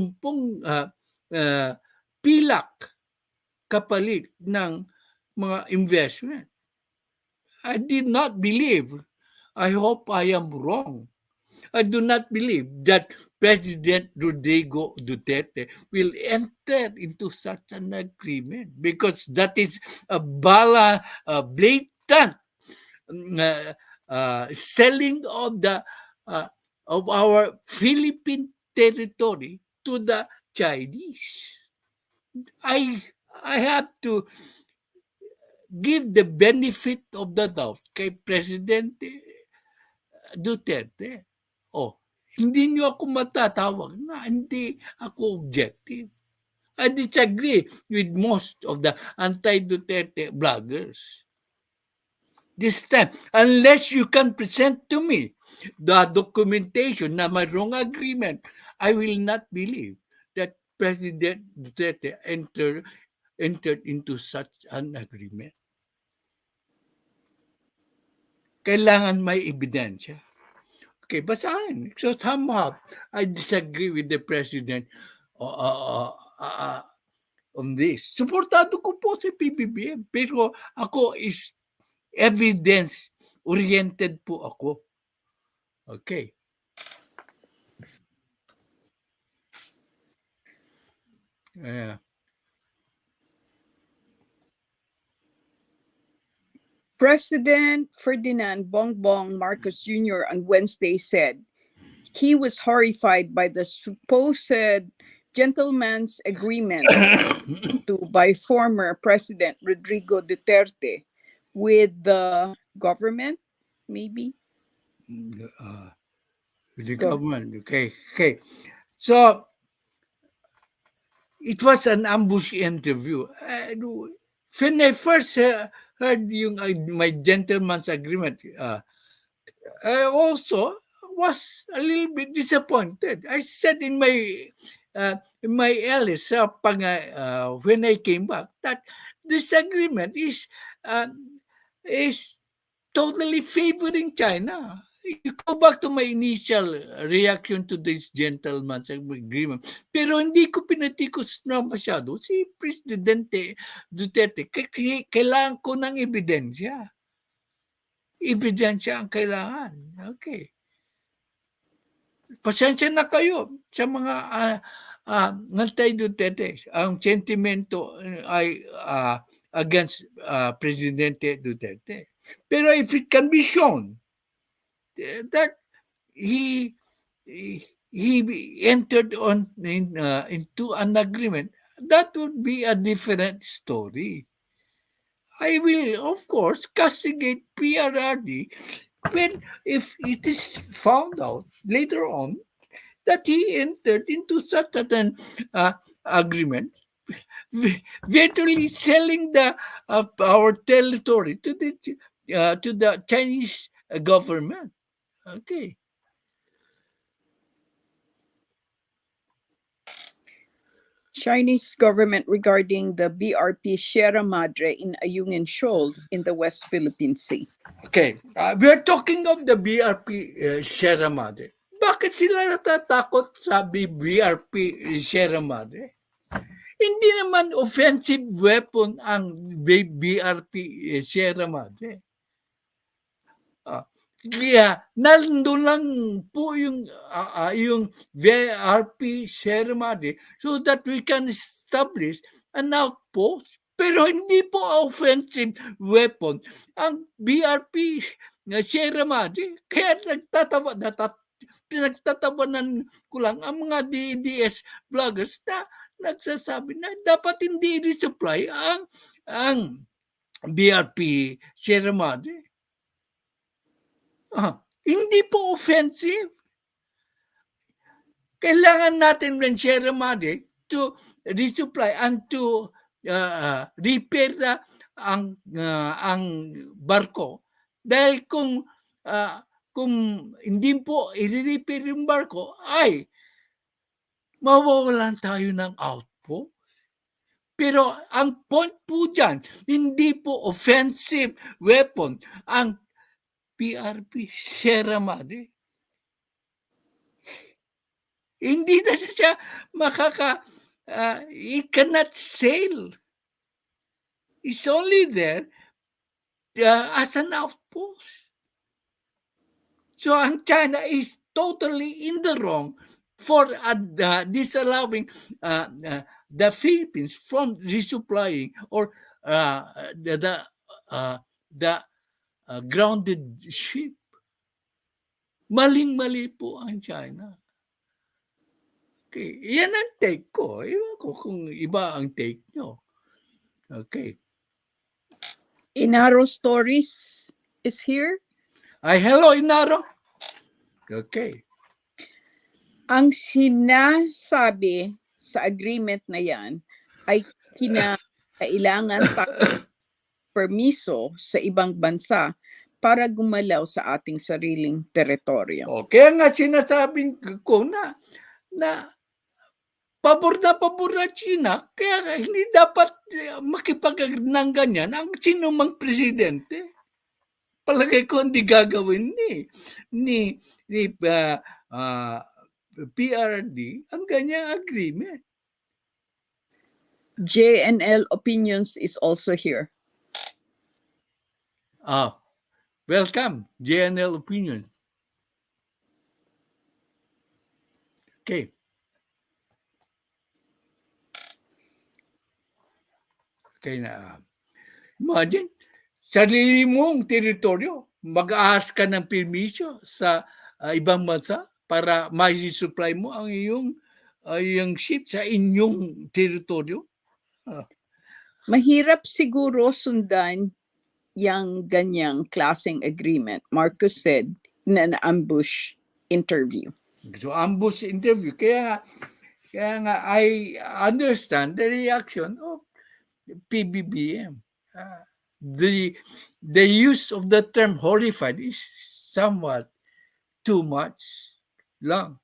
pilak kapalit ng mga investment. I did not believe. I hope I am wrong. I do not believe that President Rodrigo Duterte will enter into such an agreement because that is a blatant selling of our Philippine territory to the Chinese. I have to give the benefit of the doubt kay President Duterte. Hindi niyo ako matatawag na hindi ako objective. I disagree with most of the anti-Duterte bloggers. This time, unless you can present to me the documentation na mayroong agreement, I will not believe that President Duterte entered into such an agreement. Kailangan may ebidensya. Okay, basahin. So somehow, I disagree with the President on this. Suportado ko po si PBBM, pero ako is evidence-oriented po ako. Okay. President Ferdinand Bongbong Marcos Jr. on Wednesday said he was horrified by the supposed gentleman's agreement by former President Rodrigo Duterte with the government, maybe? The government, okay. So, it was an ambush interview. When I first heard my gentleman's agreement, I also was a little bit disappointed. I said in my Alice when I came back that this agreement is totally favoring China. You go back to my initial reaction to this gentleman's agreement. Pero hindi ko pinatikos na masyado si Presidente Duterte. Kailangan ko ng ebidensya. Ebidensya ang kailangan. Okay. Pasensya na kayo sa mga anti-Duterte. Ang sentimento ay against Presidente Duterte. Pero if it can be shown that he he entered into an agreement, that would be a different story. I will, of course, castigate PRRD when if it is found out later on that he entered into such an agreement, virtually selling our territory to the Chinese government. Okay. Chinese government regarding the BRP Sierra Madre in Ayungin Shoal in the West Philippine Sea. Okay, we're talking of the BRP Sierra Madre. Bakit sila natatakot sa BRP Sierra Madre? Hindi naman offensive weapon ang BRP Sierra Madre. Kaya nandun lang po yung VRP Sierra Madre so that we can establish an outpost. Pero hindi po offensive weapon ang BRP Sierra Madre. Kaya pinagtatawanan ko lang ang mga DDS vloggers na nagsasabi na dapat hindi resupply ang BRP Sierra Madre. Hindi po offensive. Kailangan natin ng Sierra Madre to resupply and to repair ang barko. Dahil kung hindi po i-repair yung barko, ay mawawalan tayo ng output. Pero ang point po dyan, hindi po offensive weapon ang PRP Sierra Madre. Hindi na siya it cannot sail. It's only there as an outpost. So ang China is totally in the wrong for disallowing the Philippines from resupplying or the grounded ship. Maling-mali po ang China. Okay, yan ang take ko. Iwan ko kung iba ang take nyo. Okay. Inaro Stories is here. Ay, hello, Inaro. Okay. Ang sinasabi sa agreement na yan ay kailangan permiso sa ibang bansa para gumalaw sa ating sariling teritoryo. Okay, nga sinasabing ko na pabor na China, kaya hindi dapat makipag ng ganyan ang sinumang presidente. Palagay ko hindi gagawin ni PRD ang ganyang agreement. JNL Opinions is also here. Welcome, JNL Opinions. Okay. Okay na. Imagine, sarili mong teritoryo, mag-aas ka ng permisyo sa ibang bansa para ma-supply mo ang iyong ship sa inyong teritoryo. Mahirap siguro sundan yung ganyang klaseng agreement, Marcos said in an ambush interview. So, ambush interview. Kaya nga, I understand the reaction of PBBM. The use of the term horrified is somewhat too much lang.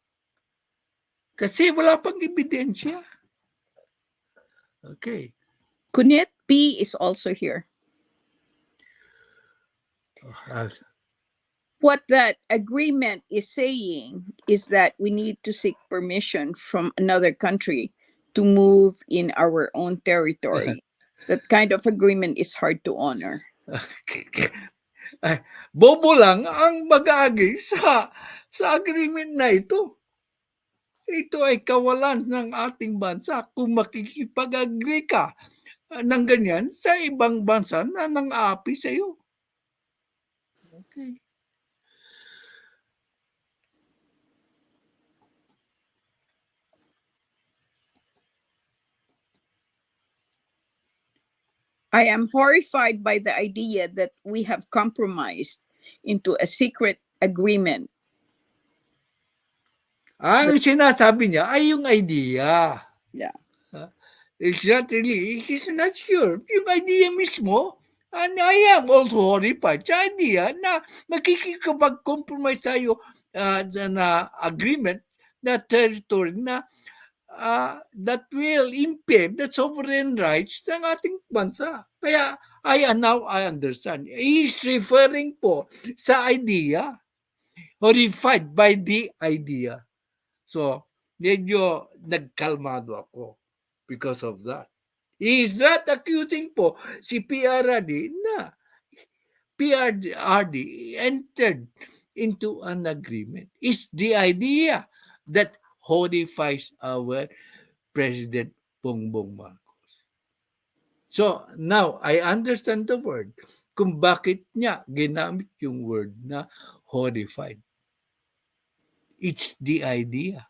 Kasi wala pang ebidensya. Okay. Kunit P is also here. What that agreement is saying is that we need to seek permission from another country to move in our own territory. That kind of agreement is hard to honor. Bobo lang ang mag-aagi sa agreement na ito. Ito ay kawalan ng ating bansa kung makikipag-agree ka ng ganyan sa ibang bansa na nang-aapi sa iyo. Okay. I am horrified by the idea that we have compromised into a secret agreement. Ang sinasabi niya ay yung idea. Yeah. It's not really, he's not sure. Yung idea mismo, and I am also horrified sa idea na makikipag-compromise tayo na agreement na territory na that will impede the sovereign rights ng ating bansa. Kaya now I understand. He's referring po sa idea, horrified by the idea. So, medyo nagkalmado ako because of that. He is not accusing po si PRD na PRD entered into an agreement. It's the idea that horrifies our President Bongbong Marcos. So, now I understand the word kung bakit niya ginamit yung word na horrified. It's the idea.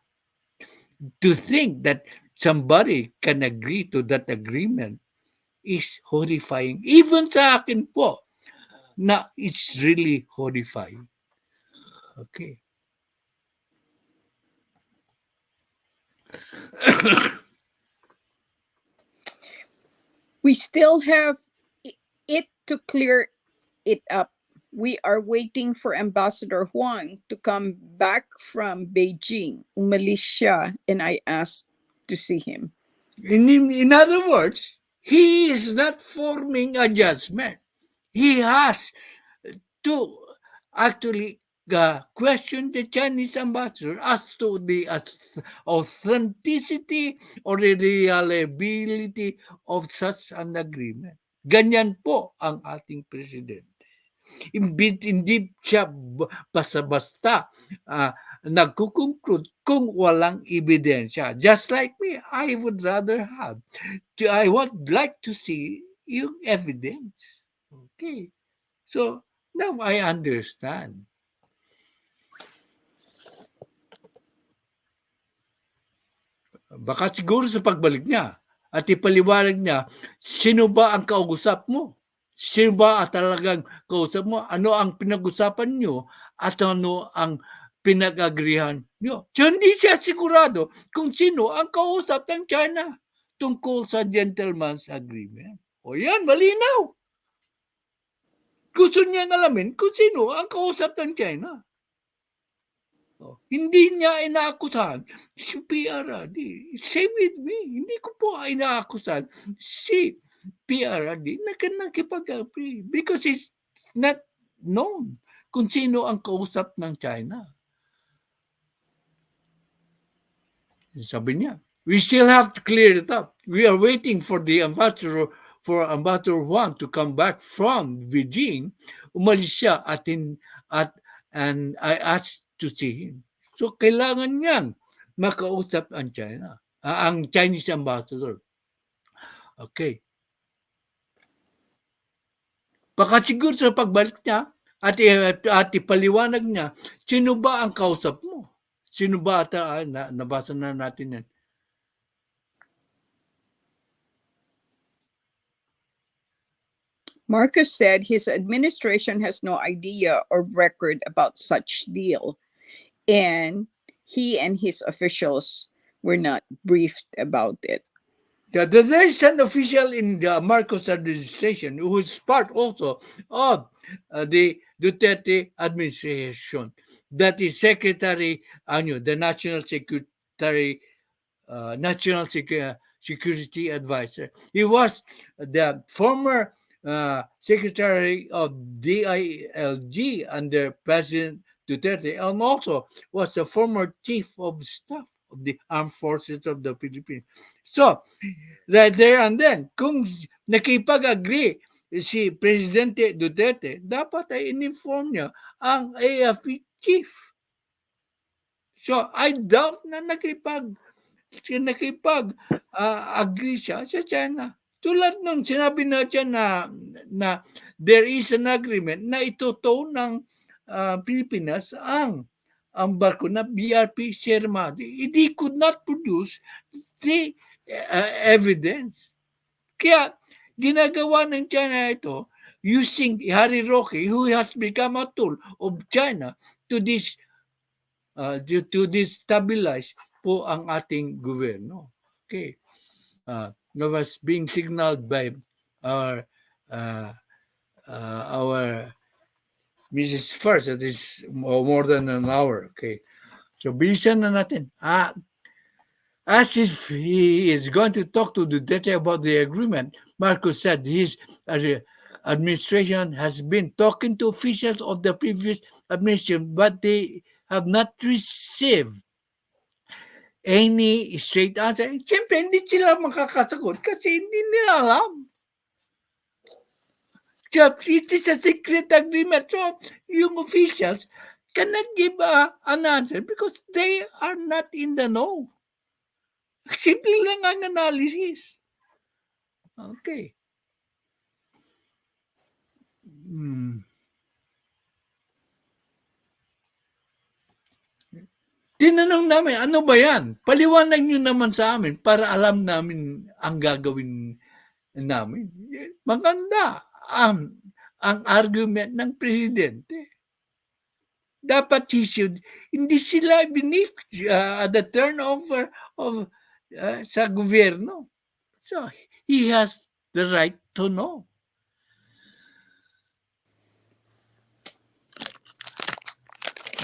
To think that somebody can agree to that agreement is horrifying. Even sa akin po, na it's really horrifying. Okay. We still have it to clear it up. We are waiting for Ambassador Huang to come back from Beijing. Umalis siya, and I asked to see him. In other words, he is not forming a judgment. He has to actually question the Chinese ambassador as to the authenticity or the reliability of such an agreement. Ganyan po ang ating presidente. Hindi siya basta-basta nagkukonclude kung walang ebidensya. Just like me, I would like to see yung evidence. Okay. So, now I understand. Baka siguro sa pagbalik niya at ipaliwanag niya, sino ba ang kausap mo? Sino ba talagang kausap mo? Ano ang pinag-usapan nyo? At ano ang pinag-agrihan nyo? So, hindi siya sigurado kung sino ang kausap ng China tungkol sa gentleman's agreement. O yan, malinaw. Gusto niya alamin kung sino ang kausap ng China. Hindi niya inaakusahan si PRD. Same with me. Hindi ko po inaakusahan si PRD na nakipag-agree because it's not known kung sino ang kausap ng China. Sabi niya, we still have to clear it up. We are waiting for the ambassador Huang to come back from Beijing. Umalis siya and I asked to see him. So, kailangan niyang makausap ang China, ang Chinese ambassador. Okay. Baka siguro sa pagbalik niya at ipaliwanag niya, sino ba ang kausap mo? Sino ba nabasa na natin yan. Marcos said his administration has no idea or record about such deal, and he and his officials were not briefed about it. There is an official in the Marcos administration who is part also of the Duterte administration. That is Secretary Aanhin, the National Security Advisor. He was the former Secretary of DILG under President Duterte, and also was the former Chief of Staff of the Armed Forces of the Philippines. So, right there and then, kung nakipag-agree si Presidente Duterte, dapat ay in-inform niya ang AFP chief. So, I doubt na nakipag-agree siya sa China. Tulad nung sinabi na siya na there is an agreement na itutow ng Pilipinas ang barko na BRP Sierra Madre. They could not produce the evidence. Kaya Ginagawa ng China ito using Harry Roque, who has become a tool of China to destabilize po ang ating gobyerno. Okay. That was being signaled by our Mrs. First. That is more than an hour. Okay. So, bilisan na natin. As if he is going to talk to Duterte about the agreement, Marcos said his administration has been talking to officials of the previous administration, but they have not received any straight answer. Siyempre, hindi sila makakasagot kasi hindi nila alam. So, it is a secret agreement. So, yung officials cannot give an answer because they are not in the know. Simple lang ang analysis. Okay. Tinanong namin, ano ba yan? Paliwanag nyo naman sa amin para alam namin ang gagawin namin. Maganda ang argument ng presidente. Dapat hindi sila beneath the turnover of sa gobyerno. So, he has the right to know.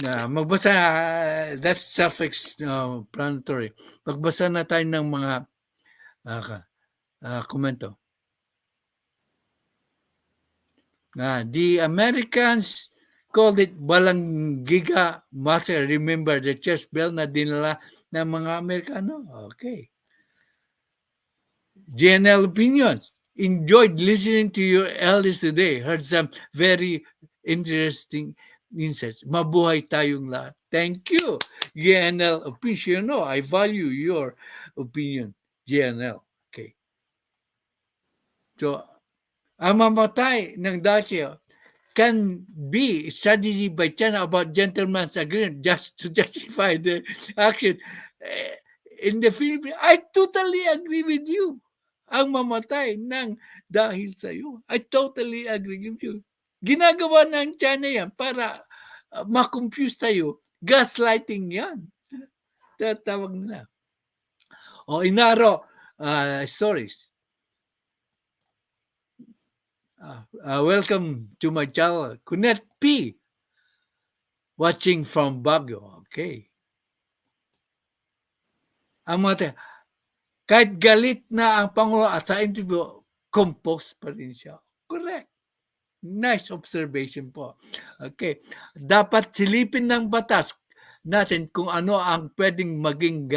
Magbasa, that's self-explanatory. Magbasa na tayo ng mga komento. The Americans called it balang giga massacre. Remember the church bell na dinala ng mga Amerikano? Okay. GNL opinions. Enjoyed listening to your elders today. Heard some very interesting insights. Mabuhay tayong lahat. Thank you, GNL opinion. No, I value your opinion, GNL. Okay. So, ang mamatay ng Dacia can be strategy by China about gentleman's agreement just to justify the action in the Philippines. I totally agree with you. Ang mamatay ng dahil sa iyo. I totally agree with you. Ginagawa ng China yan para ma-confuse tayo. Gaslighting yan. Tatawag nila. Inaro stories. Welcome to my channel. Kunet P. Watching from Bago. Okay. Ang mga kahit galit na ang Pangulo at sa interview, composed pa rin siya. Correct. Nice observation po. Okay. Dapat silipin ng batas natin kung ano ang pwedeng maging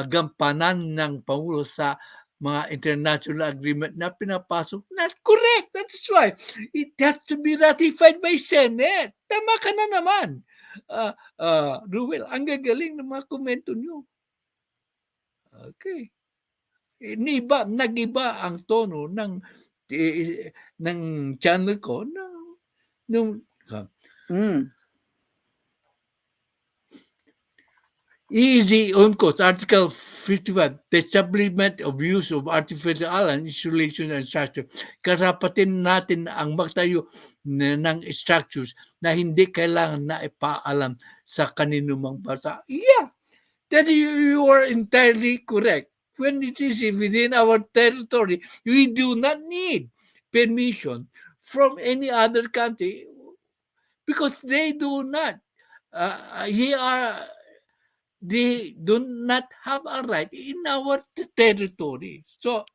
gampanan ng Pangulo sa mga international agreement na pinapasok. Not correct. That's why it has to be ratified by Senate. Tama ka na naman. Ruel, ang gagaling ng mga komento nyo. Okay. Nag-iba ang tono ng channel ko Easy Uncos, Article 51, the establishment of use of artificial island, installation and structure. Karapatin natin ang magtayo ng structures na hindi kailangan na ipaalam sa kaninumang bansa. Yeah, that you are entirely correct. When it is within our territory, we do not need permission from any other country because they do not. They do not have a right in our territory. So,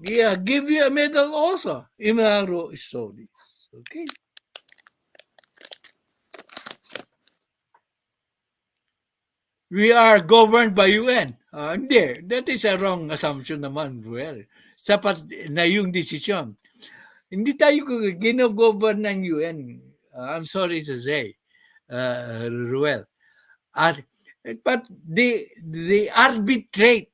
give you a medal also. Imaro stories. Okay. We are governed by UN. Hindi. That is a wrong assumption naman. Well, sapat na yung desisyon. Hindi tayo gino-govern ng UN. I'm sorry to say, Ruel. But they arbitrate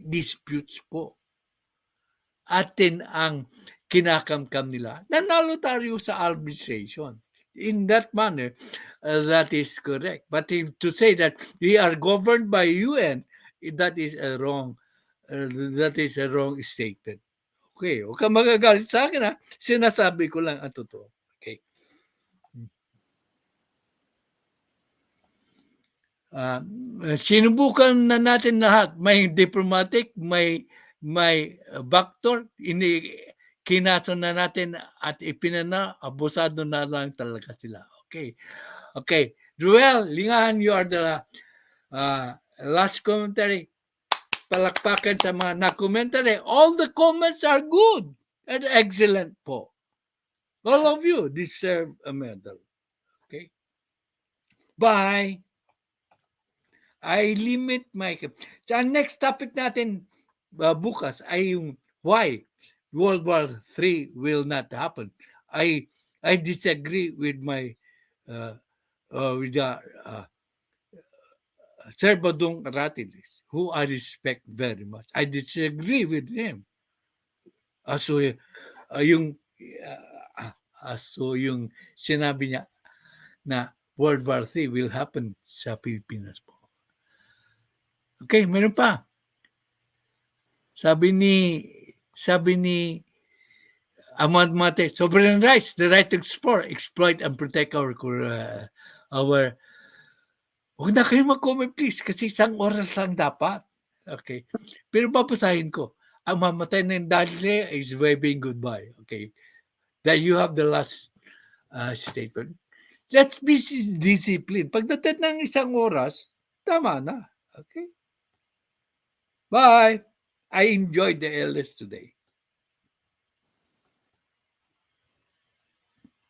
disputes po. Atin ang kinakamkam nila. Nanalo tayo sa arbitration. In that manner, that is correct. But to say that we are governed by UN, that is a wrong that is a wrong statement. Okay, huwag kang magagalit sa akin ha. Sinasabi ko lang ang totoo. Okay. Sinubukan na natin lahat. May diplomatic, may backdoor, kinaso na natin at ipinana, abusado na lang talaga sila. Okay. Okay. Ruel, Lingahan, you are the last commentary. Palakpakan sa mga na-commentary. All the comments are good and excellent po. All of you deserve a medal. Okay? Bye! I limit my... So, ang next topic natin bukas ay yung why World War III will not happen. I disagree with my with the Sir Badong Ratilis, who I respect very much. I disagree with him. So yung sinabi niya na World War III will happen sa Pilipinas po. Okay, meron pa. Sabi ni Ahmad Mate, sovereign rights, the right to explore, exploit, and protect our huwag na kayo mag-comment please kasi isang oras lang dapat. Okay. Pero babasahin ko. Ang mamatay ng Dali is waving goodbye. Okay. That you have the last statement. Let's be disciplined. Pagdating ng isang oras, tama na. Okay. Bye. I enjoyed the LS today.